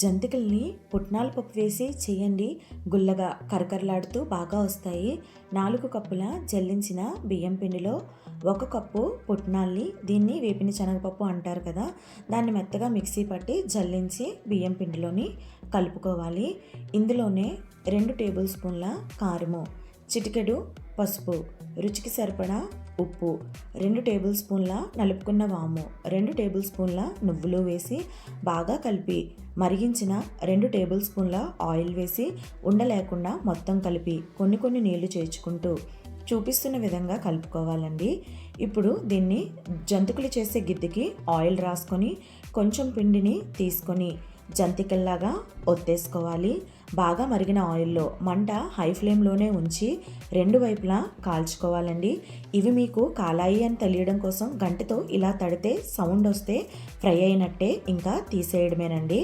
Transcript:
జంతికల్ని పుట్నాల పప్పు వేసి చేయండి. గుల్లగా కరకరలాడుతూ బాగా వస్తాయి. 4 కప్పుల జల్లించిన బియ్యం పిండిలో 1 కప్పు పుట్నాల్ని, దీన్ని వేపిన శనగపప్పు అంటారు కదా, దాన్ని మెత్తగా మిక్సీ పట్టి జల్లించి బియ్యం పిండిలోని కలుపుకోవాలి. ఇందులోనే 2 టేబుల్ స్పూన్ల కారము, చిటికెడు పసుపు, రుచికి సరిపడా ఉప్పు, 2 టేబుల్ స్పూన్ల నలుపుకున్న వాము, 2 టేబుల్ స్పూన్ల నువ్వులు వేసి బాగా కలిపి మరిగించిన 2 టేబుల్ స్పూన్ల ఆయిల్ వేసి ఉండలేకుండా మొత్తం కలిపి కొన్ని నీళ్లు చేర్చుకుంటూ చూపిస్తున్న విధంగా కలుపుకోవాలండి. ఇప్పుడు దీన్ని జంతికలు చేసే గిద్దెకి ఆయిల్ రాసుకొని కొంచెం పిండిని తీసుకొని జంతికల్లాగా ఒత్తేసుకోవాలి. బాగా మరిగిన ఆయిల్లో మంట హై ఫ్లేమ్లోనే ఉంచి 2 వైపులా కాల్చుకోవాలండి. ఇవి మీకు కాలాయి అని తెలియడం కోసం గంటతో ఇలా తడితే సౌండ్ వస్తే ఫ్రై అయినట్టే, ఇంకా తీసేయడమేనండి.